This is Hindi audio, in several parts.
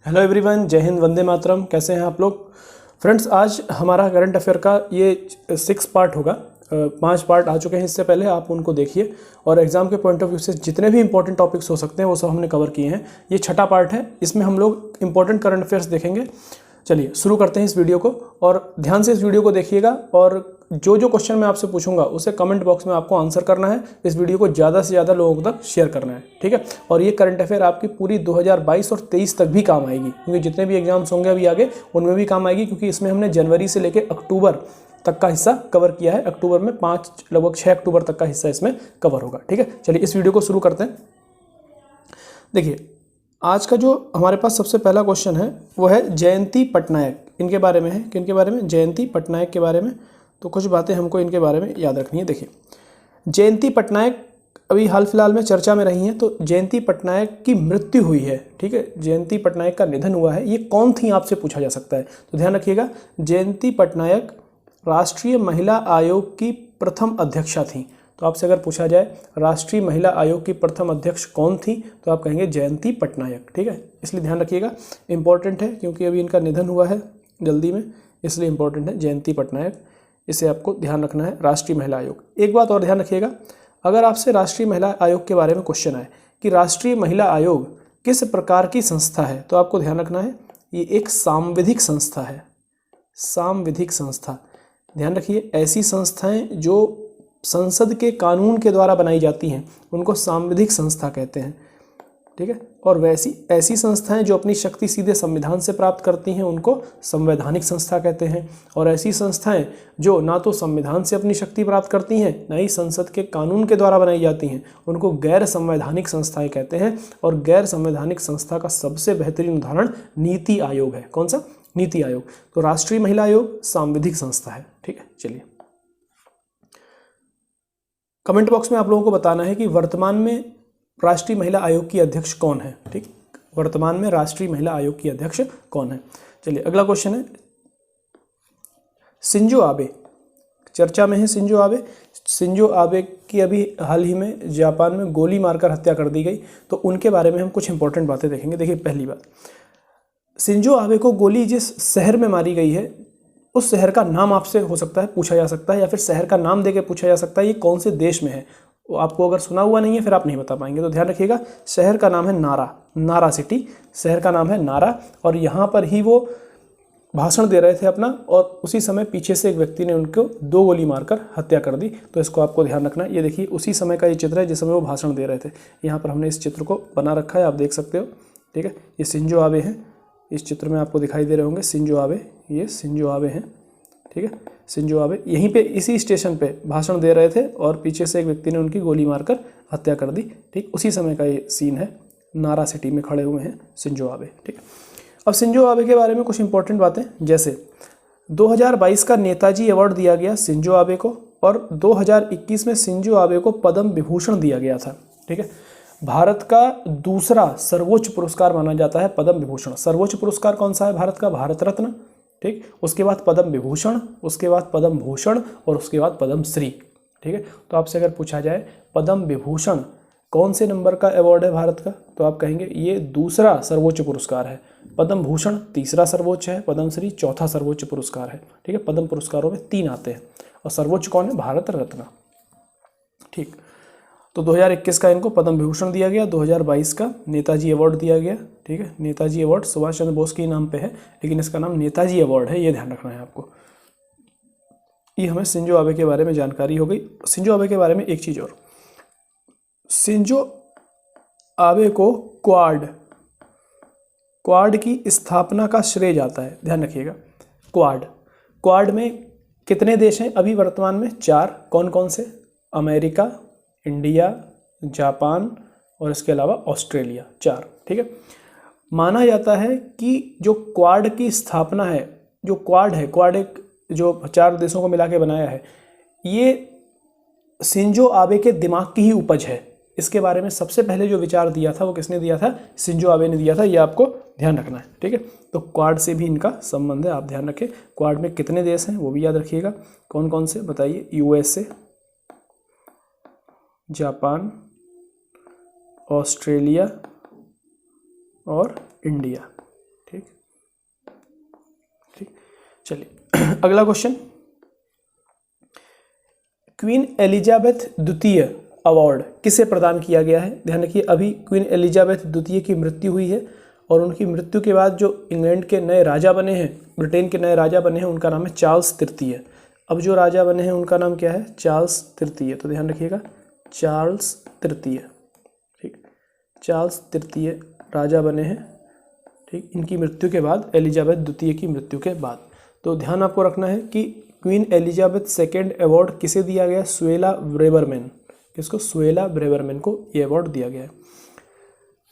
हेलो एवरीवन, जय हिंद, वंदे मातरम। कैसे हैं आप लोग? फ्रेंड्स, आज हमारा करंट अफेयर का ये 6 पार्ट होगा। 5 पार्ट आ चुके हैं इससे पहले, आप उनको देखिए और एग्जाम के पॉइंट ऑफ व्यू से जितने भी इंपॉर्टेंट टॉपिक्स हो सकते हैं वो सब हमने कवर किए हैं। ये 6ठा पार्ट है, इसमें हम लोग इंपॉर्टेंट करंट अफेयर्स देखेंगे। चलिए शुरू करते हैं इस वीडियो को, और ध्यान से इस वीडियो को देखिएगा और जो जो क्वेश्चन मैं आपसे पूछूंगा उसे कमेंट बॉक्स में आपको आंसर करना है। इस वीडियो को ज़्यादा से ज़्यादा लोगों तक शेयर करना है, ठीक है। और ये करंट अफेयर आपकी पूरी 2022 और 23 तक भी काम आएगी, क्योंकि जितने भी एग्जाम्स होंगे अभी आगे उनमें भी काम आएगी, क्योंकि इसमें हमने जनवरी से लेकर अक्टूबर तक का हिस्सा कवर किया है। अक्टूबर में लगभग 6 अक्टूबर तक का हिस्सा इसमें कवर होगा, ठीक है। चलिए इस वीडियो को शुरू करते हैं। देखिए, आज का जो हमारे पास सबसे पहला क्वेश्चन है वो है जयंती पटनायक। इनके बारे में है, किनके बारे में? जयंती पटनायक के बारे में। तो कुछ बातें हमको इनके बारे में याद रखनी है। देखिए, जयंती पटनायक अभी हाल फिलहाल में चर्चा में रही हैं। तो जयंती पटनायक की मृत्यु हुई है, ठीक है। जयंती पटनायक का निधन हुआ है, ये कौन थी आपसे पूछा जा सकता है। तो ध्यान रखिएगा, जयंती पटनायक राष्ट्रीय महिला आयोग की प्रथम अध्यक्षा थी। तो आपसे अगर पूछा जाए राष्ट्रीय महिला आयोग की प्रथम अध्यक्ष कौन थी, तो आप कहेंगे जयंती पटनायक, ठीक है। इसलिए ध्यान रखिएगा, इंपॉर्टेंट है क्योंकि अभी इनका निधन हुआ है जल्दी में, इसलिए इंपॉर्टेंट है जयंती पटनायक। इसे आपको ध्यान रखना है, राष्ट्रीय महिला आयोग। एक बात और ध्यान रखिएगा, अगर आपसे राष्ट्रीय महिला आयोग के बारे में क्वेश्चन आए कि राष्ट्रीय महिला आयोग किस प्रकार की संस्था है, तो आपको ध्यान रखना है ये एक सांविधिक संस्था है। सांविधिक संस्था, ध्यान रखिए, ऐसी संस्थाएं जो संसद के कानून के द्वारा बनाई जाती हैं उनको सांविधिक संस्था कहते हैं, ठीक है। और ऐसी संस्थाएं जो अपनी शक्ति सीधे संविधान से प्राप्त करती हैं उनको संवैधानिक संस्था कहते हैं। और ऐसी संस्थाएं जो ना तो संविधान से अपनी शक्ति प्राप्त करती हैं, ना ही संसद के कानून के द्वारा बनाई जाती हैं, उनको गैर संवैधानिक संस्थाएं कहते हैं। और गैर संवैधानिक संस्था का सबसे बेहतरीन उदाहरण नीति आयोग है। कौन सा? नीति आयोग। तो राष्ट्रीय महिला आयोग सांविधिक संस्था है, ठीक है। चलिए, कमेंट बॉक्स में आप लोगों को बताना है कि वर्तमान में राष्ट्रीय महिला आयोग की अध्यक्ष कौन है, ठीक। वर्तमान में राष्ट्रीय महिला आयोग की अध्यक्ष कौन है। चलिए अगला क्वेश्चन है, शिंजो आबे चर्चा में है। शिंजो आबे की अभी हाल ही में जापान में गोली मारकर हत्या कर दी गई, तो उनके बारे में हम कुछ इंपॉर्टेंट बातें देखेंगे। देखिए, पहली बात, शिंजो आबे को गोली जिस शहर में मारी गई है उस शहर का नाम आपसे हो सकता है पूछा जा सकता है, या फिर शहर का नाम देके पूछा जा सकता है ये कौन से देश में है। वो आपको अगर सुना हुआ नहीं है फिर आप नहीं बता पाएंगे। तो ध्यान रखिएगा, शहर का नाम है नारा सिटी, शहर का नाम है नारा। और यहाँ पर ही वो भाषण दे रहे थे अपना, और उसी समय पीछे से एक व्यक्ति ने उनको 2 गोली मारकर हत्या कर दी। तो इसको आपको ध्यान रखना है। ये देखिए, उसी समय का ये चित्र है जिस समय वो भाषण दे रहे थे। यहाँ पर हमने इस चित्र को बना रखा है, आप देख सकते हो, ठीक है। ये शिंजो आबे हैं, इस चित्र में आपको दिखाई दे रहे होंगे शिंजो आबे, ये शिंजो आबे हैं, ठीक है। शिंजो आबे यहीं पे इसी स्टेशन पे भाषण दे रहे थे और पीछे से एक व्यक्ति ने उनकी गोली मारकर हत्या कर दी, ठीक। उसी समय का ये सीन है, नारा सिटी में खड़े हुए हैं शिंजो आबे, ठीक। अब शिंजो आबे के बारे में कुछ इंपॉर्टेंट बातें, जैसे 2022 का नेताजी अवार्ड दिया गया शिंजो आबे को, और 2021 में शिंजो आबे को पद्म विभूषण दिया गया था, ठीक है। भारत का दूसरा सर्वोच्च पुरस्कार माना जाता है पद्म विभूषण। सर्वोच्च पुरस्कार कौन सा है भारत का? भारत रत्न, ठीक। उसके बाद पद्म विभूषण, उसके बाद पद्म भूषण, और उसके बाद पद्म श्री, ठीक है। तो आपसे अगर पूछा जाए पद्म विभूषण कौन से नंबर का अवार्ड है भारत का, तो आप कहेंगे ये दूसरा सर्वोच्च पुरस्कार है। पद्म भूषण तीसरा सर्वोच्च है, पद्म श्री चौथा सर्वोच्च पुरस्कार है, ठीक है। पद्म पुरस्कारों में 3 आते हैं और सर्वोच्च कौन है? भारत रत्न, ठीक। तो 2021 का इनको पद्म विभूषण दिया गया, 2022 का नेताजी अवार्ड दिया गया, ठीक है। नेताजी अवार्ड सुभाष चंद्र बोस के नाम पे है, लेकिन इसका नाम नेताजी अवार्ड है, ये ध्यान रखना है आपको। ये हमें शिंजो आबे के बारे में जानकारी हो गई। शिंजो आबे के बारे में एक चीज़ और, शिंजो आबे को क्वाड की स्थापना का श्रेय जाता है। ध्यान रखिएगा, क्वाड में कितने देश हैं अभी वर्तमान में? 4। कौन कौन से? अमेरिका, इंडिया, जापान और इसके अलावा ऑस्ट्रेलिया, 4, ठीक है। माना जाता है कि जो क्वाड की स्थापना है, जो क्वाड एक जो 4 देशों को मिला के बनाया है, ये शिंजो आबे के दिमाग की ही उपज है। इसके बारे में सबसे पहले जो विचार दिया था वो किसने दिया था? शिंजो आबे ने दिया था, ये आपको ध्यान रखना है, ठीक है। तो क्वाड से भी इनका संबंध है, आप ध्यान रखें। क्वाड में कितने देश हैं वो भी याद रखिएगा, कौन कौन से बताइए? USA, जापान, ऑस्ट्रेलिया और इंडिया, ठीक ठीक। चलिए अगला क्वेश्चन, क्वीन एलिजाबेथ द्वितीय अवार्ड किसे प्रदान किया गया है? ध्यान रखिए, अभी क्वीन एलिजाबेथ द्वितीय की मृत्यु हुई है और उनकी मृत्यु के बाद जो इंग्लैंड के नए राजा बने हैं, ब्रिटेन के नए राजा बने हैं, उनका नाम है चार्ल्स तृतीय। अब जो राजा बने हैं उनका नाम क्या है? चार्ल्स तृतीय। तो ध्यान रखिएगा, चार्ल्स तृतीय, ठीक, चार्ल्स तृतीय राजा बने हैं, ठीक, इनकी मृत्यु के बाद, एलिजाबेथ द्वितीय की मृत्यु के बाद। तो ध्यान आपको रखना है कि क्वीन एलिजाबेथ सेकेंड अवार्ड किसे दिया गया? Suella Braverman. किसको? सुएला ब्रेवरमैन को ये अवार्ड दिया गया है।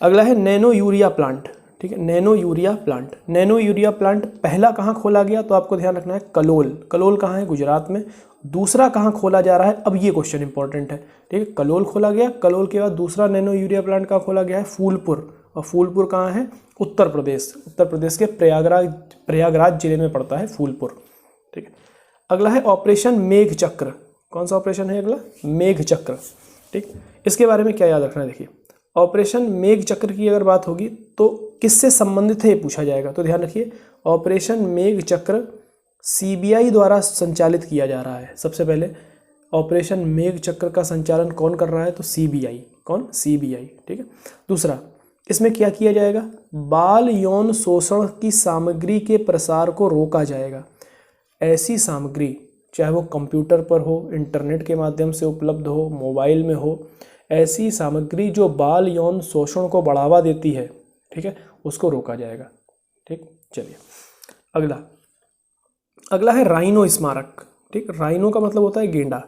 अगला है नैनो यूरिया प्लांट, ठीक है, nano urea plant. Nano urea plant पहला कहाँ खोला गया? तो आपको ध्यान रखना है कलोल। कलोल कहाँ है? गुजरात में। दूसरा कहाँ खोला जा रहा है? अब ये क्वेश्चन इंपॉर्टेंट है, ठीक है। कलोल खोला गया, कलोल के बाद दूसरा नैनो यूरिया प्लांट कहाँ खोला गया है? फूलपुर। और फूलपुर कहाँ है? उत्तर प्रदेश। उत्तर प्रदेश के प्रयागराज जिले में पड़ता है फूलपुर, ठीक है। अगला है ऑपरेशन मेघ चक्र। कौन सा ऑपरेशन है अगला? मेघ चक्र, ठीक। इसके बारे में क्या याद रखना है? देखिए, ऑपरेशन मेघ चक्र की अगर बात होगी तो किससे संबंधित है ये पूछा जाएगा। तो ध्यान रखिए, ऑपरेशन मेघ चक्र सीबीआई द्वारा संचालित किया जा रहा है। सबसे पहले ऑपरेशन मेघ चक्र का संचालन कौन कर रहा है? तो सीबीआई। कौन? सीबीआई, ठीक है। दूसरा, इसमें क्या किया जाएगा? बाल यौन शोषण की सामग्री के प्रसार को रोका जाएगा। ऐसी सामग्री, चाहे वो कंप्यूटर पर हो, इंटरनेट के माध्यम से उपलब्ध हो, मोबाइल में हो, ऐसी सामग्री जो बाल यौन शोषण को बढ़ावा देती है, ठीक है, उसको रोका जाएगा, ठीक। चलिए अगला है राइनो स्मारक, ठीक। राइनो का मतलब होता है गेंडा।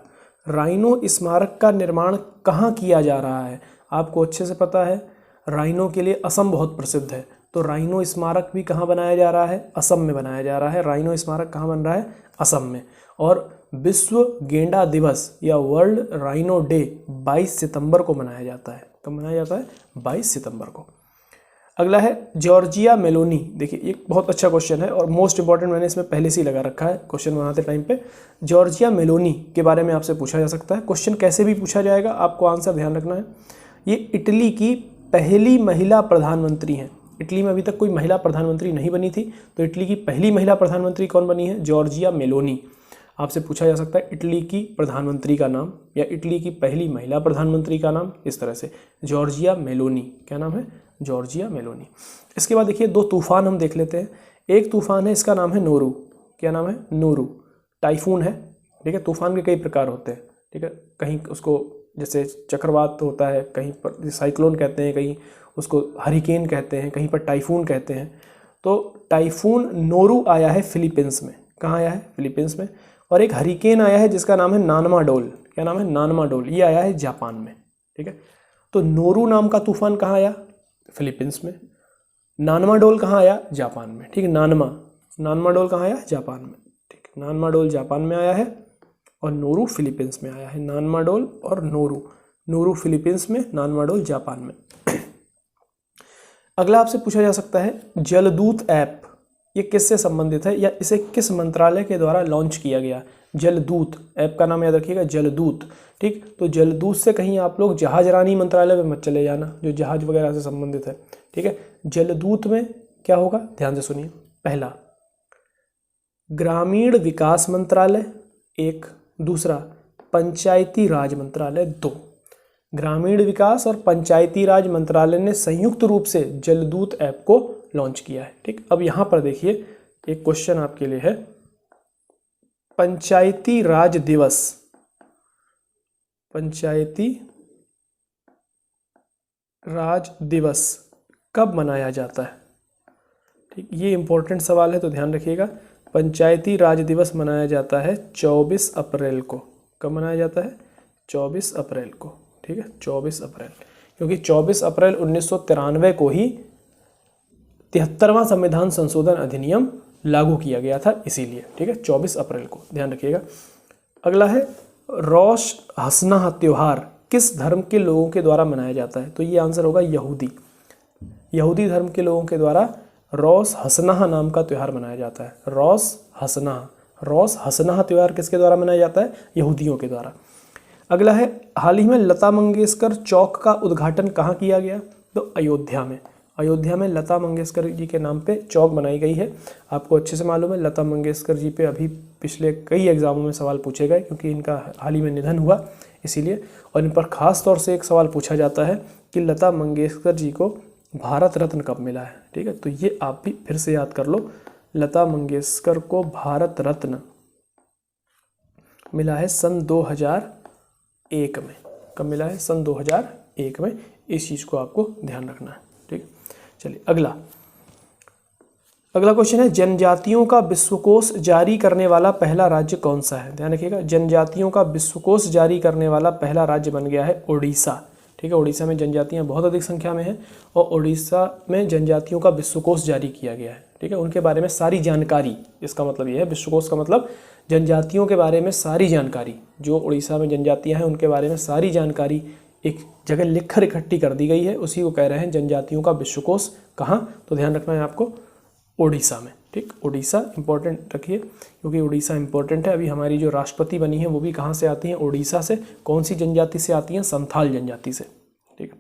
राइनो स्मारक का निर्माण कहाँ किया जा रहा है? आपको अच्छे से पता है, राइनो के लिए असम बहुत प्रसिद्ध है। तो राइनो स्मारक भी कहाँ बनाया जा रहा है? असम में बनाया जा रहा है। राइनो स्मारक कहाँ बन रहा है? असम में। और विश्व गेंडा दिवस या वर्ल्ड राइनो डे 22 सितंबर को मनाया जाता है। कब मनाया जाता है? 22 सितंबर को। अगला है जॉर्जिया मेलोनी। देखिए, ये बहुत अच्छा क्वेश्चन है और मोस्ट इंपॉर्टेंट, मैंने इसमें पहले से ही लगा रखा है क्वेश्चन बनाते टाइम पे। जॉर्जिया मेलोनी के बारे में आपसे पूछा जा सकता है। क्वेश्चन कैसे भी पूछा जाएगा, आपको आंसर ध्यान रखना है। ये इटली की पहली महिला प्रधानमंत्री हैं। इटली में अभी तक कोई महिला प्रधानमंत्री नहीं बनी थी, तो इटली की पहली महिला प्रधानमंत्री कौन बनी है? Giorgia Meloni. आपसे पूछा जा सकता है इटली की प्रधानमंत्री का नाम या इटली की पहली महिला प्रधानमंत्री का नाम, इस तरह से। जॉर्जिया मेलोनी, क्या नाम है? Giorgia Meloni. इसके बाद देखिए, 2 तूफान हम देख लेते हैं। एक तूफान है, इसका नाम है नोरू। क्या नाम है? नोरू। टाइफून है, ठीक है। तूफान के कई प्रकार होते हैं, ठीक है। कहीं उसको जैसे चक्रवात होता है, कहीं पर साइक्लोन कहते हैं, कहीं उसको हरिकेन कहते हैं, कहीं पर टाइफून कहते हैं। तो टाइफून नोरू आया है फिलीपींस में। कहाँ आया है? फिलीपींस में। और एक हरिकेन आया है जिसका नाम है नानमाडोल। क्या नाम है? नानमाडोल। ये आया है जापान में, ठीक है। तो नोरू नाम का तूफान कहाँ आया? फिलीपींस में। नानमाडोल कहाँ आया? जापान में, ठीक है। नानमाडोल कहाँ आया? जापान में, ठीक है। नानमाडोल जापान में आया है और नोरू फिलीपींस में आया है। नानमाडोल और नोरू फिलीपींस में, नानमाडोल जापान में। अगला आपसे पूछा जा सकता है जलदूत ऐप, ये किससे संबंधित है या इसे किस मंत्रालय के द्वारा लॉन्च किया गया? जलदूत ऐप का नाम याद रखिएगा, जलदूत, ठीक। तो जलदूत से कहीं आप लोग जहाजरानी मंत्रालय में मत चले जाना, जो जहाज वगैरह से संबंधित है, ठीक है। जलदूत में क्या होगा? ध्यान से सुनिए। पहला, ग्रामीण विकास मंत्रालय, एक। दूसरा, पंचायती राज मंत्रालय, 2। ग्रामीण विकास और पंचायती राज मंत्रालय ने संयुक्त रूप से जलदूत ऐप को लॉन्च किया है, ठीक। अब यहाँ पर देखिए, एक क्वेश्चन आपके लिए है, पंचायती राज दिवस, पंचायती राज दिवस कब मनाया जाता है? ठीक, ये इंपॉर्टेंट सवाल है, तो ध्यान रखिएगा। पंचायती राज दिवस मनाया जाता है 24 अप्रैल को। कब मनाया जाता है? 24 अप्रैल को, ठीक है। 24 अप्रैल, क्योंकि 24 अप्रैल 1993 को ही 73वां संविधान संशोधन अधिनियम लागू किया गया था, इसीलिए, ठीक है। 24 अप्रैल को, ध्यान रखिएगा। अगला है रोश हसनाह त्योहार किस धर्म के लोगों के द्वारा मनाया जाता है? तो ये आंसर होगा यहूदी धर्म के लोगों के द्वारा रोश हसनाह नाम का त्यौहार मनाया जाता है। रोश हसनाह त्यौहार किसके द्वारा मनाया जाता है? यहूदियों के द्वारा। अगला है, हाल ही में लता मंगेशकर चौक का उद्घाटन कहाँ किया गया? तो अयोध्या में। अयोध्या में लता मंगेशकर जी के नाम पे चौक बनाई गई है। आपको अच्छे से मालूम है लता मंगेशकर जी पे अभी पिछले कई एग्जामों में सवाल पूछे गए, क्योंकि इनका हाल ही में निधन हुआ इसीलिए। और इन पर खास तौर से एक सवाल पूछा जाता है कि लता मंगेशकर जी को भारत रत्न कब मिला है। ठीक है, तो ये आप भी फिर से याद कर लो, लता मंगेशकर को भारत रत्न मिला है सन 2001 में। कब मिला है? सन 2001 में। इस चीज़ को आपको ध्यान रखना है। ठीक, चलिए अगला क्वेश्चन है, जनजातियों का विश्वकोश जारी करने वाला पहला राज्य कौन सा है? ध्यान रखिएगा, जनजातियों का विश्वकोश जारी करने वाला पहला राज्य बन गया है उड़ीसा। ठीक है, उड़ीसा में जनजातियां बहुत अधिक संख्या में हैं और उड़ीसा में जनजातियों का विश्वकोश जारी किया गया है। ठीक है, उनके बारे में सारी जानकारी, इसका मतलब ये है, विश्वकोश का मतलब जनजातियों के बारे में सारी जानकारी, जो उड़ीसा में जनजातियां हैं उनके बारे में सारी जानकारी एक जगह लिखकर इकट्ठी कर दी गई है, उसी को कह रहे हैं जनजातियों का विश्वकोश। कहाँ? तो ध्यान रखना है आपको, उड़ीसा में। ठीक, उड़ीसा इंपॉर्टेंट रखिए, क्योंकि उड़ीसा इंपॉर्टेंट है। अभी हमारी जो राष्ट्रपति बनी है वो भी कहाँ से आती हैं? उड़ीसा से। कौन सी जनजाति से आती हैं? संथाल जनजाति से। ठीक है,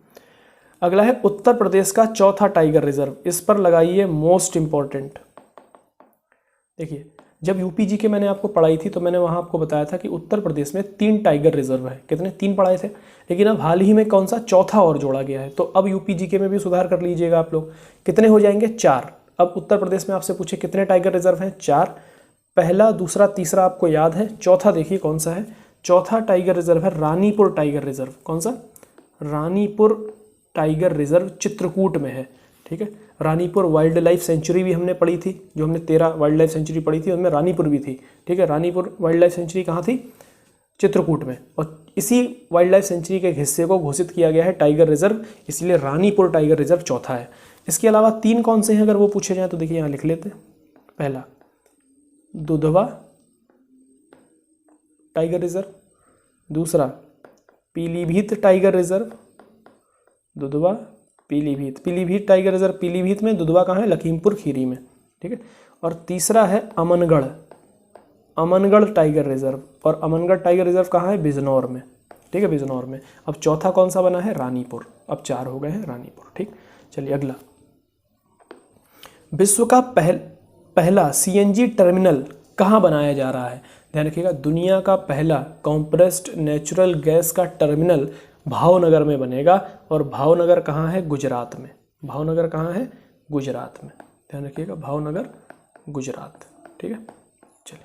अगला है उत्तर प्रदेश का चौथा टाइगर रिजर्व। इस पर लगाइए मोस्ट इंपॉर्टेंट। देखिए, जब यूपी के मैंने आपको पढ़ाई थी तो मैंने वहाँ आपको बताया था कि उत्तर प्रदेश में 3 टाइगर रिजर्व है। कितने? 3 पढ़ाए थे, लेकिन अब हाल ही में कौन सा? चौथा और जोड़ा गया है। तो अब यूपी के में भी सुधार कर लीजिएगा आप लोग। कितने हो जाएंगे? 4। अब उत्तर प्रदेश में आपसे पूछे कितने टाइगर रिजर्व हैं? 4। पहला, दूसरा, तीसरा आपको याद है। चौथा देखिए कौन सा है? चौथा टाइगर रिजर्व है रानीपुर टाइगर रिजर्व। कौन सा? रानीपुर टाइगर रिजर्व चित्रकूट में है। ठीक है, रानीपुर वाइल्ड लाइफ सेंचुरी भी हमने पढ़ी थी, जो हमने 13 वाइल्ड लाइफ सेंचुरी पढ़ी थी उनमें रानीपुर भी थी। ठीक है, रानीपुर वाइल्ड लाइफ सेंचुरी कहाँ थी? चित्रकूट में। और इसी वाइल्ड लाइफ सेंचुरी के हिस्से को घोषित किया गया है टाइगर रिजर्व, इसलिए रानीपुर टाइगर रिजर्व चौथा है। इसके अलावा 3 कौन से हैं अगर वो पूछे जाए तो देखिए यहाँ लिख लेते हैं। पहला दुधवा टाइगर रिजर्व, दूसरा Pilibhit tiger reserve, Dudhwa Pilibhit tiger reserve Pilibhit में, दुधवा कहाँ है? लखीमपुर खीरी में। ठीक है, और तीसरा है अमनगढ़ टाइगर रिजर्व, और अमनगढ़ टाइगर रिजर्व कहाँ है? बिजनौर में। ठीक है, बिजनौर में। अब चौथा कौन सा बना है? रानीपुर। अब 4 हो गए हैं रानीपुर। ठीक, चलिए अगला, विश्व का पहला सीएनजी टर्मिनल कहाँ बनाया जा रहा है? ध्यान रखिएगा, दुनिया का पहला कॉम्प्रेस्ड नेचुरल गैस का टर्मिनल भावनगर में बनेगा। और भावनगर कहाँ है? गुजरात में। भावनगर कहाँ है? गुजरात में। ध्यान रखिएगा, भावनगर गुजरात। ठीक है, चलिए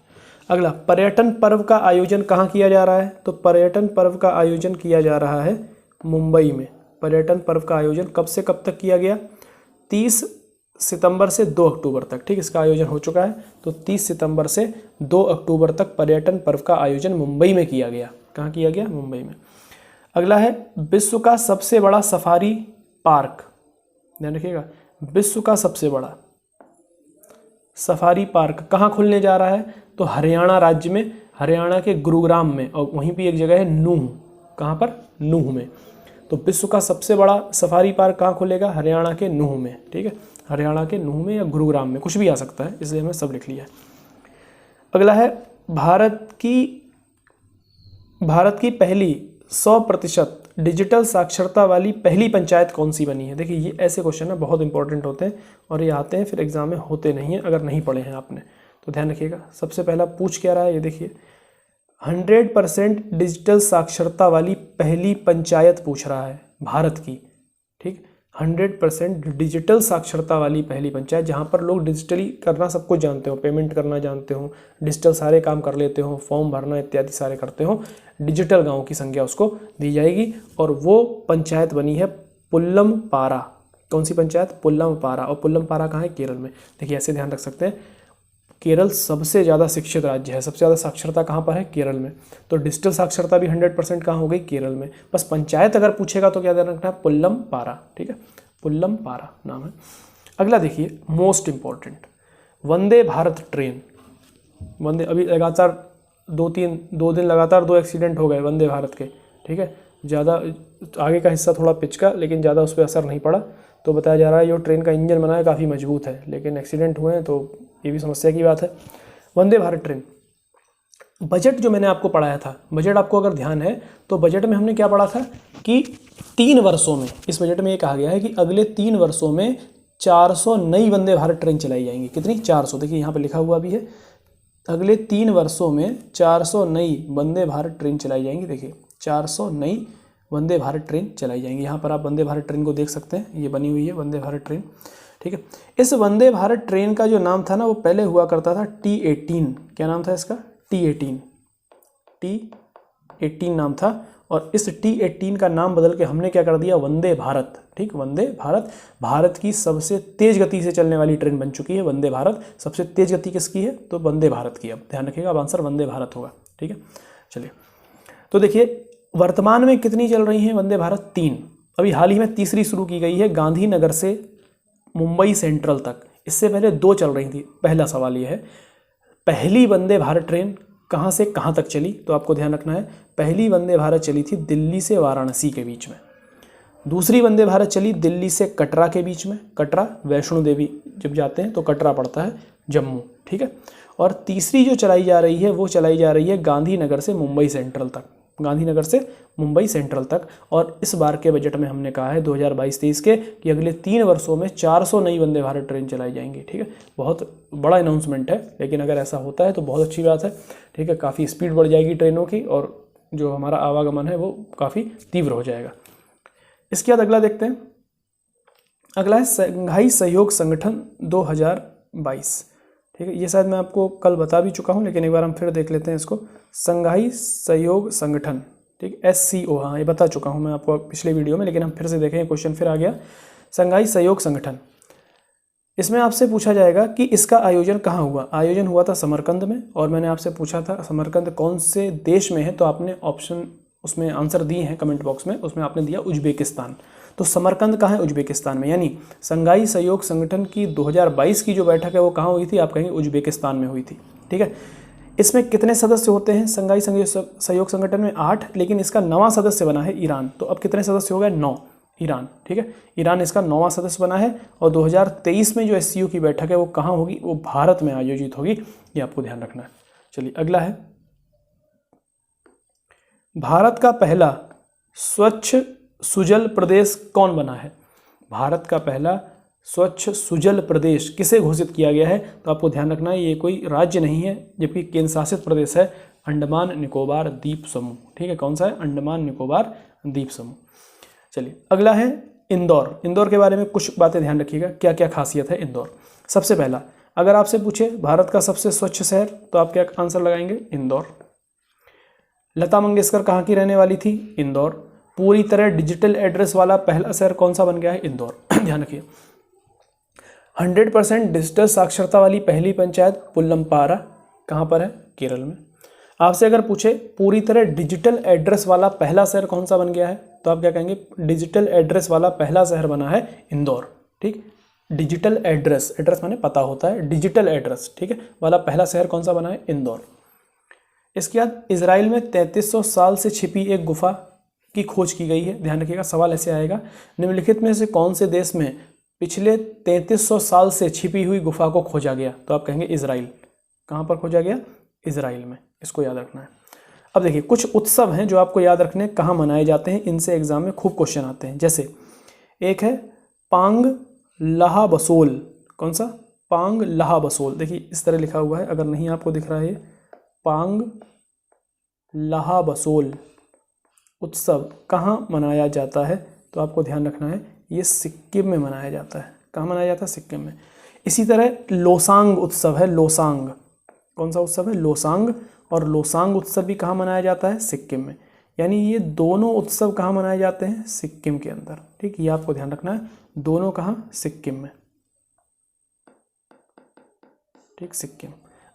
अगला, पर्यटन पर्व का आयोजन कहाँ किया जा रहा है? तो पर्यटन पर्व का आयोजन किया जा रहा है मुंबई में। पर्यटन पर्व का आयोजन कब से कब तक किया गया? 30 सितंबर से 2 अक्टूबर तक। ठीक, इसका आयोजन हो चुका है। तो 30 सितंबर से 2 अक्टूबर तक पर्यटन पर्व का आयोजन मुंबई में किया गया। कहाँ किया गया? मुंबई में। अगला है, विश्व का सबसे बड़ा सफारी पार्क। ध्यान रखिएगा, विश्व का सबसे बड़ा सफारी पार्क कहाँ खुलने जा रहा है? तो हरियाणा राज्य में, हरियाणा के गुरुग्राम में, और वहीं भी एक जगह है नूह। कहाँ पर? नूह में। तो विश्व का सबसे बड़ा सफारी पार्क कहाँ खुलेगा? हरियाणा के नूह में। ठीक है, हरियाणा के नूह में या गुरुग्राम में, कुछ भी आ सकता है, इसलिए हमने सब लिख लिया है। अगला है, भारत की पहली 100% डिजिटल साक्षरता वाली पहली पंचायत कौन सी बनी है? देखिए, ये ऐसे क्वेश्चन है, बहुत इंपॉर्टेंट होते हैं और ये आते हैं फिर एग्जाम में, होते नहीं हैं अगर नहीं पढ़े हैं आपने तो। ध्यान रखिएगा, सबसे पहला पूछ क्या रहा है, ये देखिए, 100% डिजिटल साक्षरता वाली पहली पंचायत पूछ रहा है भारत की। ठीक, 100% डिजिटल साक्षरता वाली पहली पंचायत, जहाँ पर लोग डिजिटली करना सब कुछ जानते हो, पेमेंट करना जानते हो, डिजिटल सारे काम कर लेते हो, फॉर्म भरना इत्यादि सारे करते हो, डिजिटल गांव की संज्ञा उसको दी जाएगी। और वो पंचायत बनी है पुल्लमपारा। कौन सी पंचायत? पुल्लमपारा। और पुल्लमपारा कहाँ है? केरल में। देखिए, ऐसे ध्यान रख सकते हैं, केरल सबसे ज़्यादा शिक्षित राज्य है, सबसे ज़्यादा साक्षरता कहाँ पर है? केरल में। तो डिजिटल साक्षरता भी 100% कहाँ हो गई? केरल में। बस पंचायत अगर पूछेगा तो क्या ध्यान रखना है? पुल्लमपारा। ठीक है, पुल्लमपारा नाम है। अगला देखिए, most important, Vande Bharat train. वंदे, अभी लगातार 2 दिन लगातार 2 एक्सीडेंट हो गए वंदे भारत के। ठीक है, ज़्यादा आगे का हिस्सा थोड़ा पिचका, लेकिन ज़्यादा उस पर असर नहीं पड़ा। तो बताया जा रहा है जो ट्रेन का इंजन बना है काफ़ी मजबूत है, लेकिन एक्सीडेंट हुए हैं तो ये भी समस्या की बात है। वंदे भारत ट्रेन, बजट जो मैंने आपको पढ़ाया था, बजट आपको अगर ध्यान है तो बजट में हमने क्या पढ़ा था कि 3 वर्षों में, इस बजट में ये कहा गया है कि अगले 3 वर्षों में 400 नई वंदे भारत ट्रेन चलाई जाएंगी। कितनी? 400। देखिए यहाँ पर लिखा हुआ भी है, अगले 3 वर्षों में 400 नई वंदे भारत ट्रेन चलाई जाएंगी। देखिए 400 नई वंदे भारत ट्रेन चलाई जाएंगी। यहाँ पर आप वंदे भारत ट्रेन को देख सकते हैं, ये बनी हुई है वंदे भारत ट्रेन। ठीक है, इस वंदे भारत ट्रेन का जो नाम था ना, वो पहले हुआ करता था T18। क्या नाम था इसका? T18 नाम था। और इस T18 का नाम बदल के हमने क्या कर दिया? वंदे भारत। ठीक, वंदे भारत भारत की सबसे तेज गति से चलने वाली ट्रेन बन चुकी है वंदे भारत। सबसे तेज गति किसकी है? तो वंदे भारत की। अब ध्यान रखिएगा, अब आंसर वंदे भारत होगा। ठीक है, चलिए तो देखिए वर्तमान में कितनी चल रही हैं वंदे भारत? 3। अभी हाल ही में तीसरी शुरू की गई है, गांधीनगर से मुंबई सेंट्रल तक। इससे पहले 2 चल रही थी। पहला सवाल यह है, पहली वंदे भारत ट्रेन कहाँ से कहाँ तक चली? तो आपको ध्यान रखना है, पहली वंदे भारत चली थी दिल्ली से वाराणसी के बीच में। दूसरी वंदे भारत चली दिल्ली से कटरा के बीच में। कटरा, वैष्णो देवी जब जाते हैं तो कटरा पड़ता है जम्मू। ठीक है, और तीसरी जो चलाई जा रही है वो चलाई जा रही है गांधीनगर से मुंबई सेंट्रल तक। गांधीनगर से मुंबई सेंट्रल तक। और इस बार के बजट में हमने कहा है 2022-23 के कि अगले 3 वर्षों में 400 नई वंदे भारत ट्रेन चलाई जाएंगी। ठीक है, बहुत बड़ा अनाउंसमेंट है, लेकिन अगर ऐसा होता है तो बहुत अच्छी बात है। ठीक है, काफ़ी स्पीड बढ़ जाएगी ट्रेनों की और जो हमारा आवागमन है वो काफ़ी तीव्र हो जाएगा। इसके बाद अगला देखते हैं। अगला है संघाई सहयोग संगठन 2022। ठीक है, ये शायद मैं आपको कल बता भी चुका हूँ, लेकिन एक बार हम फिर देख लेते हैं इसको। संघाई सहयोग संगठन, ठीक, SCO, हाँ ये बता चुका हूँ मैं आपको पिछले वीडियो में, लेकिन हम फिर से देखें, क्वेश्चन फिर आ गया। संघाई सहयोग संगठन, इसमें आपसे पूछा जाएगा कि इसका आयोजन कहाँ हुआ। आयोजन हुआ था समरकंद में, और मैंने आपसे पूछा था समरकंद कौन से देश में है, तो आपने ऑप्शन उसमें आंसर दिए हैं कमेंट बॉक्स में, उसमें आपने दिया उज्बेकिस्तान। तो समरकंद कहाँ है? उज्बेकिस्तान में। यानी संघाई सहयोग संगठन की 2022 की जो बैठक है वो कहाँ हुई थी? आप कहेंगे उज्बेकिस्तान में हुई थी। ठीक है, इसमें कितने सदस्य होते हैं संघाई सहयोग संगठन में? 8, लेकिन इसका 9वां सदस्य बना है ईरान। तो अब कितने सदस्य हो गए? 9, ईरान। ठीक है, ईरान इसका 9वां सदस्य बना है। और 2023 में जो SCO की बैठक है वो कहाँ होगी? वो भारत में आयोजित होगी, ये आपको ध्यान रखना है। चलिए अगला है, भारत का पहला स्वच्छ सुजल प्रदेश कौन बना है? भारत का पहला स्वच्छ सुजल प्रदेश किसे घोषित किया गया है? तो आपको ध्यान रखना है, ये कोई राज्य नहीं है, जबकि केंद्र शासित प्रदेश है अंडमान निकोबार द्वीप समूह। ठीक है, कौन सा है? अंडमान निकोबार द्वीप समूह। चलिए अगला है इंदौर। इंदौर के बारे में कुछ बातें ध्यान रखिएगा, क्या क्या खासियत है इंदौर। सबसे पहला, अगर आपसे पूछे भारत का सबसे स्वच्छ शहर, तो आप क्या आंसर लगाएंगे? इंदौर। लता मंगेशकर कहाँ की रहने वाली थी? इंदौर। पूरी तरह डिजिटल एड्रेस वाला पहला शहर कौन सा बन गया है? इंदौर। ध्यान रखिए। 100% डिजिटल साक्षरता वाली पहली पंचायत पुल्लमपारा कहाँ पर है? केरल में। आपसे अगर पूछे पूरी तरह डिजिटल एड्रेस वाला पहला शहर कौन सा बन गया है, तो आप क्या कहेंगे? डिजिटल एड्रेस वाला पहला शहर बना है इंदौर। ठीक, डिजिटल एड्रेस, एड्रेस माने पता होता है, डिजिटल एड्रेस, ठीक है, वाला पहला शहर कौन सा बना है? इंदौर। इसके बाद इजराइल में 3300 साल से छिपी एक गुफा की खोज की गई है। ध्यान रखिएगा, सवाल ऐसे आएगा, निम्नलिखित में से कौन से देश में पिछले 3300 साल से छिपी हुई गुफा को खोजा गया? तो आप कहेंगे इजराइल। कहाँ पर खोजा गया? इजराइल में। इसको याद रखना है। अब देखिए कुछ उत्सव हैं जो आपको याद रखने, कहाँ मनाए जाते हैं, इनसे एग्जाम में खूब क्वेश्चन आते हैं। जैसे एक है पांग लाहा बसोल। कौन सा? पांग लाहा बसोल। देखिए इस तरह लिखा हुआ है, अगर नहीं आपको दिख रहा है, पांग लाहा बसोल उत्सव कहाँ मनाया जाता है? तो आपको ध्यान रखना है, ये सिक्किम में मनाया जाता है। कहाँ मनाया जाता है? सिक्किम में। इसी तरह लोसांग उत्सव है, लोसांग। कौन सा उत्सव है? लोसांग। और लोसांग उत्सव भी कहाँ मनाया जाता है? सिक्किम में। यानी ये दोनों उत्सव कहाँ मनाए जाते हैं? सिक्किम के अंदर। ठीक, ये आपको ध्यान रखना है, दोनों कहाँ? सिक्किम में। ठीक, सिक्किम।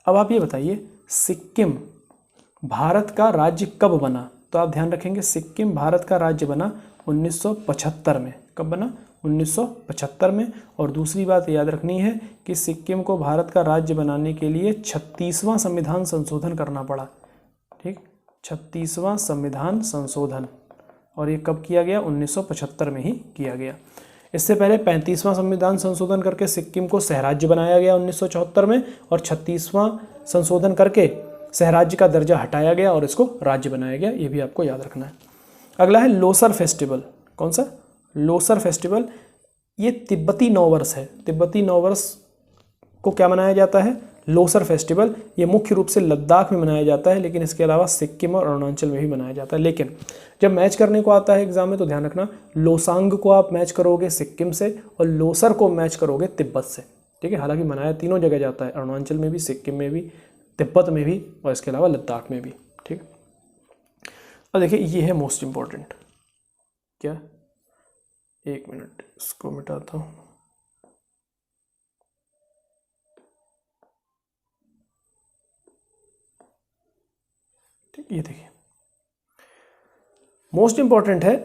अब आप ये बताइए सिक्किम भारत का राज्य कब बना? तो आप ध्यान रखेंगे सिक्किम भारत का राज्य बना 1975 में। कब बना? 1975 में। और दूसरी बात याद रखनी है कि सिक्किम को भारत का राज्य बनाने के लिए 36वां संविधान संशोधन करना पड़ा। ठीक, 36वां संविधान संशोधन, और ये कब किया गया? 1975 में ही किया गया। इससे पहले 35वां संविधान संशोधन करके सिक्किम को सहराज्य बनाया गया 1974 में, और 36वां संशोधन करके सहराज्य का दर्जा हटाया गया और इसको राज्य बनाया गया। ये भी आपको याद रखना है। अगला है लोसर फेस्टिवल। कौन सा? लोसर फेस्टिवल। ये तिब्बती नववर्ष है। तिब्बती नववर्ष को क्या मनाया जाता है? लोसर फेस्टिवल। ये मुख्य रूप से लद्दाख में मनाया जाता है, लेकिन इसके अलावा सिक्किम और अरुणाचल में भी मनाया जाता है। लेकिन जब मैच करने को आता है एग्जाम में तो ध्यान रखना, लोसांग को आप मैच करोगे सिक्किम से और लोसर को मैच करोगे तिब्बत से, ठीक है। हालांकि मनाया तीनों जगह जाता है, अरुणाचल में भी, सिक्किम में भी, तिब्बत में भी और इसके अलावा लद्दाख में भी, ठीक है। और देखिए ये है मोस्ट इम्पॉर्टेंट, क्या, एक मिनट इसको मिटाता हूँ। ठीक, ये देखिए मोस्ट इम्पॉर्टेंट है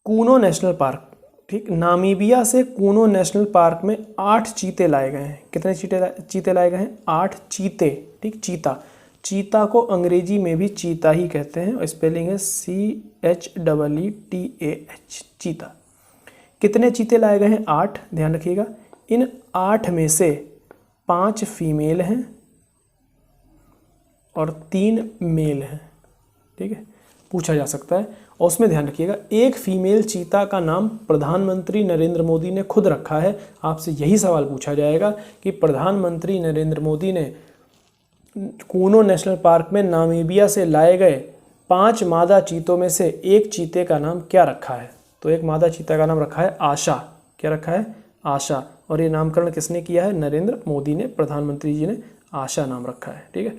कूनो नेशनल पार्क। ठीक, नामीबिया से कूनो नेशनल पार्क में 8 चीते लाए गए हैं। कितने चीते लाए गए हैं? 8 चीते। ठीक, चीता। चीता को अंग्रेजी में भी चीता ही कहते हैं और स्पेलिंग है CHEETAH, चीता। कितने चीते लाए गए हैं? 8। ध्यान रखिएगा, इन 8 में से 5 फीमेल हैं और 3 मेल हैं, ठीक है, पूछा जा सकता है। और उसमें ध्यान रखिएगा, एक फीमेल चीता का नाम प्रधानमंत्री नरेंद्र मोदी ने खुद रखा है। आपसे यही सवाल पूछा जाएगा कि प्रधानमंत्री नरेंद्र मोदी ने कूनो नेशनल पार्क में नामीबिया से लाए गए 5 मादा चीतों में से एक चीते का नाम क्या रखा है? तो एक मादा चीता का नाम रखा है आशा। क्या रखा है? आशा। और ये नामकरण किसने किया है? नरेंद्र मोदी ने, प्रधानमंत्री जी ने आशा नाम रखा है, ठीक है,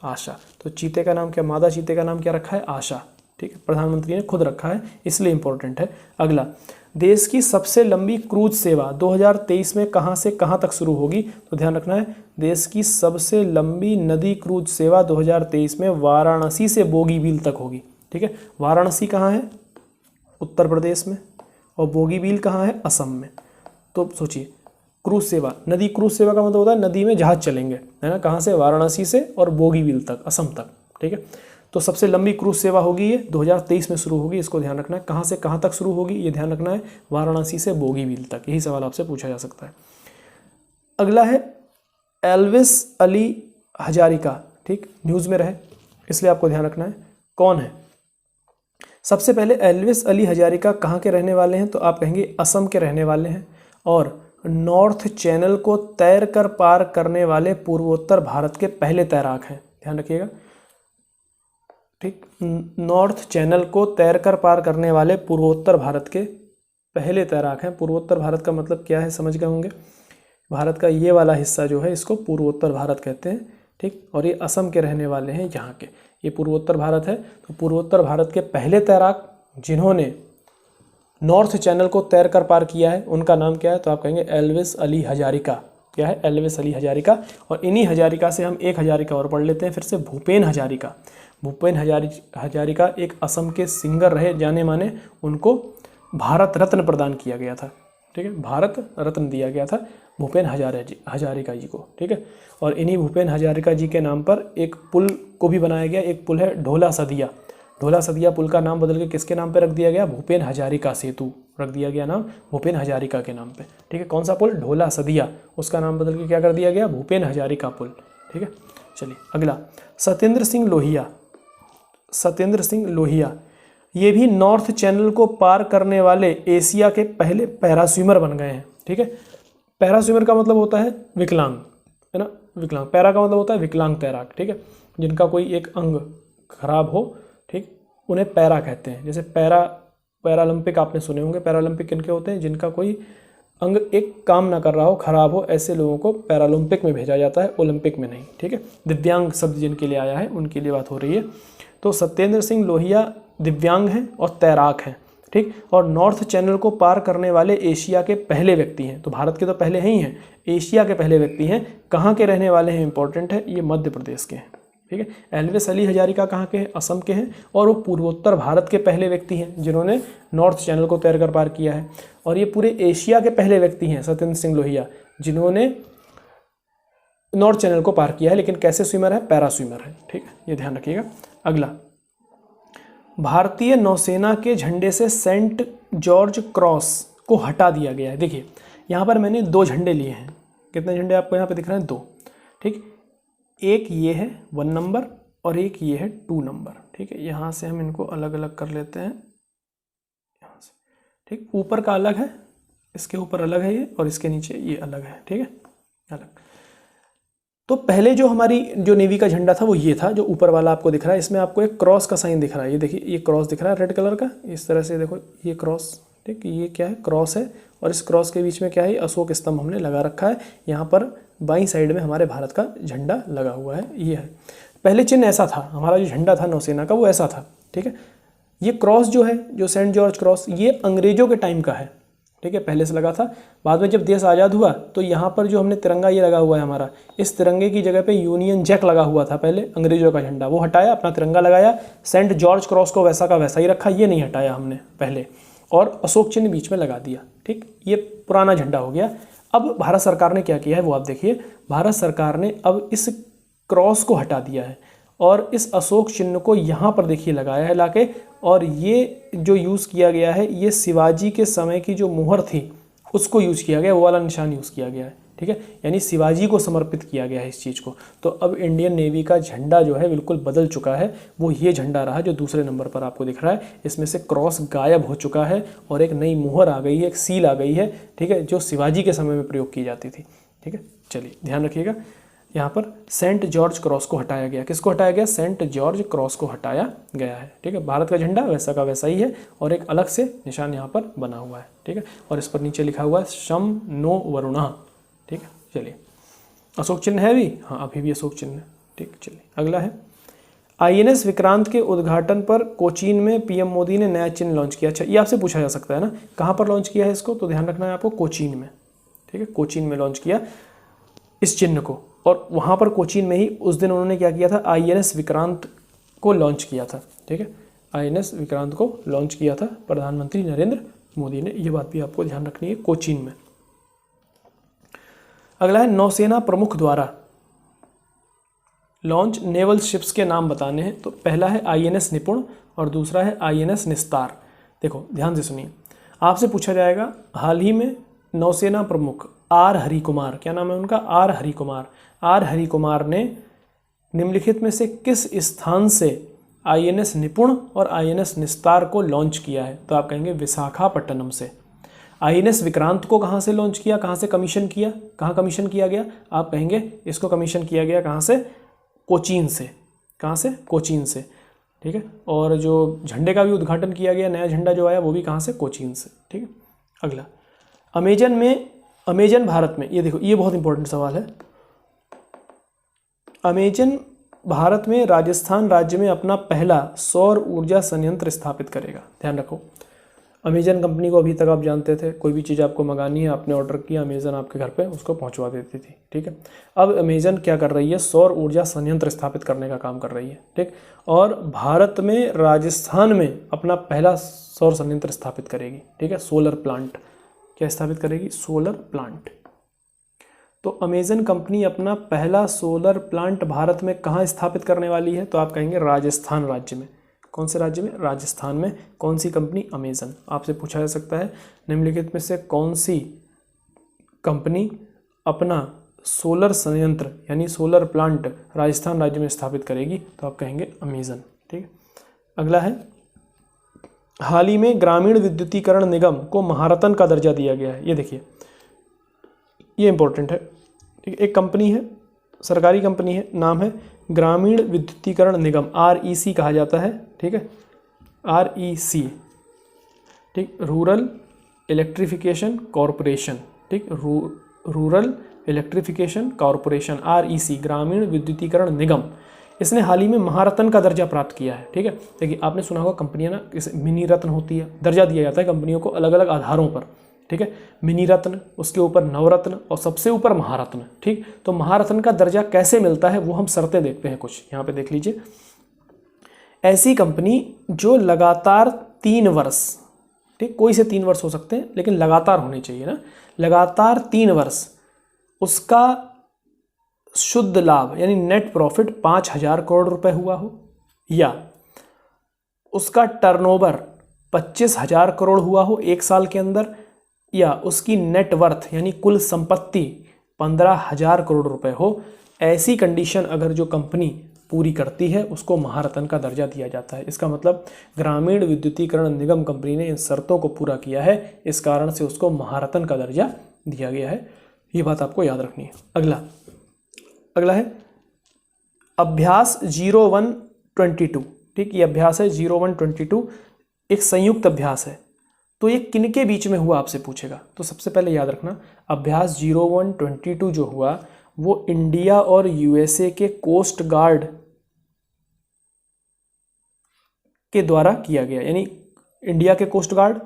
आशा। तो चीते का नाम क्या, मादा चीते का नाम क्या रखा है? आशा, ठीक है, प्रधानमंत्री ने खुद रखा है, इसलिए इंपॉर्टेंट है। अगला, देश की सबसे लंबी क्रूज सेवा 2023 में कहां से कहां तक शुरू होगी? तो ध्यान रखना है, देश की सबसे लंबी नदी क्रूज सेवा 2023 में वाराणसी से बोगीबील तक होगी, ठीक है। वाराणसी कहाँ है? उत्तर प्रदेश में, और बोगीबील कहाँ है? असम में। तो सोचिए, क्रूज सेवा, नदी क्रूज सेवा का मतलब होता है नदी में जहाज चलेंगे, है ना, कहाँ से? वाराणसी से और बोगीबील तक, असम तक, ठीक है। तो सबसे लंबी क्रूज सेवा होगी ये, 2023 में शुरू होगी, इसको ध्यान रखना है। कहाँ से कहाँ तक शुरू होगी ये ध्यान रखना है, वाराणसी से बोगीबील तक। यही सवाल आपसे पूछा जा सकता है। अगला है एल्विस अली हजारिका, ठीक, न्यूज़ में रहे इसलिए आपको ध्यान रखना है कौन है। सबसे पहले एल्विस अली हजारिका कहाँ के रहने वाले हैं? तो आप कहेंगे असम के रहने वाले हैं, और नॉर्थ चैनल को तैर कर पार करने वाले पूर्वोत्तर भारत के पहले तैराक हैं। ध्यान रखिएगा, ठीक, नॉर्थ चैनल को तैर कर पार करने वाले पूर्वोत्तर भारत के पहले तैराक हैं। पूर्वोत्तर भारत का मतलब क्या है समझ गए होंगे, भारत का ये वाला हिस्सा जो है इसको पूर्वोत्तर भारत कहते हैं, ठीक। और ये असम के रहने वाले हैं यहाँ के, ये पूर्वोत्तर भारत है। तो पूर्वोत्तर भारत के पहले तैराक जिन्होंने नॉर्थ चैनल को तैर कर पार किया है उनका नाम क्या है? तो आप कहेंगे एल्विस अली हजारिका। क्या है? एल्विस अली हजारिका। और इन्हीं हजारिका से हम एक हजारिका और पढ़ लेते हैं फिर से, भूपेन हजारिका। भूपेन हजारिका एक असम के सिंगर रहे जाने माने, उनको भारत रत्न प्रदान किया गया था, ठीक है, भारत रत्न दिया गया था भूपेन हजारिका जी को, ठीक है। और इन्हीं भूपेन हजारिका जी के नाम पर एक पुल को भी बनाया गया। एक पुल है ढोला सदिया। ढोला सदिया पुल का नाम बदल के किसके नाम पे रख दिया गया? भूपेन हजारिका सेतु रख दिया गया नाम भूपेन हजारिका के नाम पे, ठीक है। कौन सा पुल? ढोला सदिया, उसका नाम बदल के क्या कर दिया गया? भूपेन हजारिका पुल, ठीक है। चलिए अगला, सत्येंद्र सिंह लोहिया। सत्येंद्र सिंह लोहिया ये भी नॉर्थ चैनल को पार करने वाले एशिया के पहले पैरास्विमर बन गए हैं, ठीक है। पैरास्विमर का मतलब होता है विकलांग, है ना, विकलांग। पैरा का मतलब होता है विकलांग तैराक, ठीक है, जिनका कोई एक अंग खराब हो, ठीक, उन्हें पैरा कहते हैं। जैसे पैरालंपिक आपने सुने होंगे, पैरालंपिक किनके होते हैं? जिनका कोई अंग एक काम ना कर रहा हो, खराब हो, ऐसे लोगों को पैरालंपिक में भेजा जाता है, ओलंपिक में नहीं, ठीक है। दिव्यांग शब्द जिनके लिए आया है उनके लिए बात हो रही है। तो सत्येंद्र सिंह लोहिया दिव्यांग हैं और तैराक हैं, ठीक, और नॉर्थ चैनल को पार करने वाले एशिया के पहले व्यक्ति हैं। तो भारत के तो पहले ही हैं, एशिया के पहले व्यक्ति हैं। कहाँ के रहने वाले हैं? इंपॉर्टेंट है, ये मध्य प्रदेश के हैं, ठीक है। एल्विस अली हजारिका कहाँ के हैं? असम के हैं, और वो पूर्वोत्तर भारत के पहले व्यक्ति हैं जिन्होंने नॉर्थ चैनल को तैर कर पार किया है। और ये पूरे एशिया के पहले व्यक्ति हैं सत्येंद्र सिंह लोहिया, जिन्होंने नॉर्थ चैनल को पार किया है। लेकिन कैसे स्विमर है? पैरा स्विमर है, ठीक है, ये ध्यान रखिएगा। अगला, भारतीय नौसेना के झंडे से सेंट जॉर्ज क्रॉस को हटा दिया गया है। देखिए यहाँ पर मैंने 2 झंडे लिए हैं। कितने झंडे आपको यहाँ पे दिख रहे हैं? 2, ठीक। एक ये है 1 नंबर और एक ये है 2 नंबर, ठीक। ठीक है, यहाँ से हम इनको अलग अलग कर लेते हैं यहाँ से, ठीक। ऊपर का अलग है, इसके ऊपर अलग है ये, और इसके नीचे ये अलग है, ठीक है, अलग। तो पहले जो हमारी जो नेवी का झंडा था वो ये था, जो ऊपर वाला आपको दिख रहा है। इसमें आपको एक क्रॉस का साइन दिख रहा है, ये देखिए, ये क्रॉस दिख रहा है रेड कलर का, इस तरह से देखो, ये क्रॉस, ठीक, ये क्या है, क्रॉस है। और इस क्रॉस के बीच में क्या है, अशोक स्तंभ हमने लगा रखा है। यहाँ पर बाईं साइड में हमारे भारत का झंडा लगा हुआ है, ये है। पहले चिन्ह ऐसा था, हमारा जो झंडा था नौसेना का वो ऐसा था, ठीक है। ये क्रॉस जो है, जो सेंट जॉर्ज क्रॉस, ये अंग्रेजों के टाइम का है, ठीक है, पहले से लगा था। बाद में जब देश आज़ाद हुआ तो यहाँ पर जो हमने तिरंगा ये लगा हुआ है हमारा, इस तिरंगे की जगह पे यूनियन जैक लगा हुआ था पहले, अंग्रेजों का झंडा, वो हटाया, अपना तिरंगा लगाया। सेंट जॉर्ज क्रॉस को वैसा का वैसा ही रखा, ये नहीं हटाया हमने पहले, और अशोक चिन्ह बीच में लगा दिया, ठीक। ये पुराना झंडा हो गया। अब भारत सरकार ने क्या किया है वो आप देखिए, भारत सरकार ने अब इस क्रॉस को हटा दिया है और इस अशोक चिन्ह को यहाँ पर देखिए लगाया है लाके। और ये जो यूज़ किया गया है, ये शिवाजी के समय की जो मुहर थी उसको यूज़ किया गया, वो वाला निशान यूज़ किया गया है, ठीक है, यानी शिवाजी को समर्पित किया गया है इस चीज़ को। तो अब इंडियन नेवी का झंडा जो है बिल्कुल बदल चुका है, वो ये झंडा रहा जो दूसरे नंबर पर आपको दिख रहा है। इसमें से क्रॉस गायब हो चुका है और एक नई मुहर आ गई है, एक सील आ गई है, ठीक है, जो शिवाजी के समय में प्रयोग की जाती थी, ठीक है। चलिए ध्यान रखिएगा, यहाँ पर सेंट जॉर्ज क्रॉस को हटाया गया। किसको हटाया गया? सेंट जॉर्ज क्रॉस को हटाया गया है, ठीक है। भारत का झंडा वैसा का वैसा ही है और एक अलग से निशान यहाँ पर बना हुआ है, ठीक है। और इस पर नीचे लिखा हुआ है शम नो वरुणा, ठीक है। चलिए, अशोक चिन्ह है भी, हाँ अभी भी अशोक चिन्ह है, ठीक। चलिए अगला है, INS विक्रांत के उद्घाटन पर कोचीन में PM मोदी ने नया चिन्ह लॉन्च किया। अच्छा, ये आपसे पूछा जा सकता है ना, कहाँ पर लॉन्च किया है इसको, तो ध्यान रखना है आपको, कोचीन में, ठीक है, कोचीन में लॉन्च किया इस चिन्ह को। और वहाँ पर कोचीन में ही उस दिन उन्होंने क्या किया था, INS विक्रांत को लॉन्च किया था, ठीक है। INS विक्रांत को लॉन्च किया था प्रधानमंत्री नरेंद्र मोदी ने, ये बात भी आपको ध्यान रखनी है, कोचीन में। अगला है, नौसेना प्रमुख द्वारा लॉन्च नेवल शिप्स के नाम बताने हैं। तो पहला है INS निपुण और दूसरा है INS निस्तार। देखो ध्यान से सुनिए, आपसे पूछा जाएगा हाल ही में नौसेना प्रमुख R हरिकुमार, क्या नाम है उनका, R हरिकुमार, R हरिकुमार ने निम्नलिखित में से किस स्थान से INS निपुण और INS निस्तार को लॉन्च किया है? तो आप कहेंगे विशाखापट्टनम से। INS विक्रांत को कहाँ से लॉन्च किया, कहाँ से कमीशन किया, कहाँ कमीशन किया गया? आप कहेंगे इसको कमीशन किया गया कहाँ से, कोचीन से। कहाँ से? कोचीन से, ठीक है। और जो झंडे का भी उद्घाटन किया गया, नया झंडा जो आया वो भी कहाँ से, कोचीन से, ठीक है। अगला, अमेजन भारत में, ये देखो ये बहुत इंपॉर्टेंट सवाल है, अमेजन भारत में राजस्थान राज्य में अपना पहला सौर ऊर्जा संयंत्र स्थापित करेगा। ध्यान रखो, अमेजन कंपनी को अभी तक आप जानते थे, कोई भी चीज़ आपको मंगानी है, आपने ऑर्डर किया, अमेजन आपके घर पे उसको पहुंचवा देती थी, ठीक है। अब अमेजन क्या कर रही है, सौर ऊर्जा संयंत्र स्थापित करने का काम कर रही है, ठीक। और भारत में राजस्थान में अपना पहला सौर संयंत्र स्थापित करेगी, ठीक है, सोलर प्लांट। क्या स्थापित करेगी? Solar plant. तो अमेजन कंपनी अपना पहला सोलर प्लांट भारत में कहाँ स्थापित करने वाली है? तो आप कहेंगे राजस्थान राज्य में। कौन से राज्य में? राजस्थान में। कौन सी कंपनी? अमेजन। आपसे पूछा जा सकता है निम्नलिखित में से कौन सी कंपनी अपना सोलर संयंत्र यानी सोलर प्लांट राजस्थान राज्य में स्थापित करेगी? तो आप कहेंगे अमेजन, ठीक है। अगला है, हाल ही में ग्रामीण विद्युतीकरण निगम को महारत्न का दर्जा दिया गया है। ये देखिए, ये इंपॉर्टेंट है, ठीक है। एक कंपनी है, सरकारी कंपनी है, नाम है ग्रामीण विद्युतीकरण निगम, REC कहा जाता है, ठीक है, REC, ठीक, रूरल इलेक्ट्रिफिकेशन कॉरपोरेशन, ठीक, रूरल इलेक्ट्रिफिकेशन कॉरपोरेशन, REC, ग्रामीण विद्युतीकरण निगम। इसने हाल ही में महारत्न का दर्जा प्राप्त किया है, ठीक है। देखिए आपने सुना होगा कंपनियां ना, जैसे मिनी रत्न होती है, दर्जा दिया जाता है कंपनियों को अलग अलग आधारों पर, ठीक है। मिनी रत्न, उसके ऊपर नवरत्न और सबसे ऊपर महारत्न, ठीक। तो महारत्न का दर्जा कैसे मिलता है वो हम शर्तें देखते हैं कुछ, यहाँ पे देख लीजिए। ऐसी कंपनी जो लगातार 3 वर्ष, ठीक, कोई से 3 वर्ष हो सकते हैं लेकिन लगातार होने चाहिए ना, लगातार 3 वर्ष उसका शुद्ध लाभ यानी नेट प्रॉफिट 5,000 करोड़ रुपए हुआ हो, या उसका टर्नओवर 25,000 करोड़ हुआ हो 1 साल के अंदर, या उसकी नेट वर्थ यानी कुल संपत्ति 15,000 करोड़ रुपए हो। ऐसी कंडीशन अगर जो कंपनी पूरी करती है उसको महारत्न का दर्जा दिया जाता है। इसका मतलब ग्रामीण विद्युतीकरण निगम कंपनी ने इन शर्तों को पूरा किया है, इस कारण से उसको महारत्न का दर्जा दिया गया है। ये बात आपको याद रखनी है। अगला है अभ्यास 0122। ठीक, ये अभ्यास है 0122, एक संयुक्त अभ्यास है। तो ये किनके बीच में हुआ आपसे पूछेगा। तो सबसे पहले याद रखना अभ्यास 0122 जो हुआ वो इंडिया और यूएसए के कोस्ट गार्ड के द्वारा किया गया, यानी इंडिया के कोस्ट गार्ड,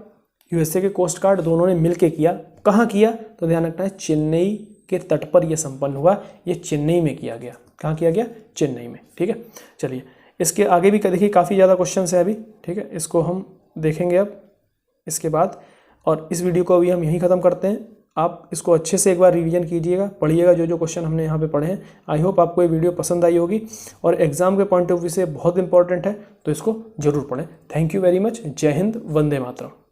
यूएसए के कोस्ट गार्ड दोनों ने मिलकर किया। कहाँ किया, तो ध्यान रखना है चेन्नई के तट पर यह संपन्न हुआ। ये चेन्नई में किया गया। कहाँ किया गया, चेन्नई में। ठीक है, चलिए इसके आगे भी देखिए काफ़ी ज़्यादा क्वेश्चन है अभी। ठीक है, इसको हम देखेंगे अब इसके बाद, और इस वीडियो को अभी हम यहीं ख़त्म करते हैं। आप इसको अच्छे से एक बार रिवीजन कीजिएगा, पढ़िएगा जो जो क्वेश्चन हमने यहाँ पे पढ़े हैं। आई होप आपको ये वीडियो पसंद आई होगी और एग्जाम के पॉइंट ऑफ व्यू से बहुत इंपॉर्टेंट है, तो इसको जरूर पढ़ें। Thank you very much. जय हिंद, वंदे मातरम।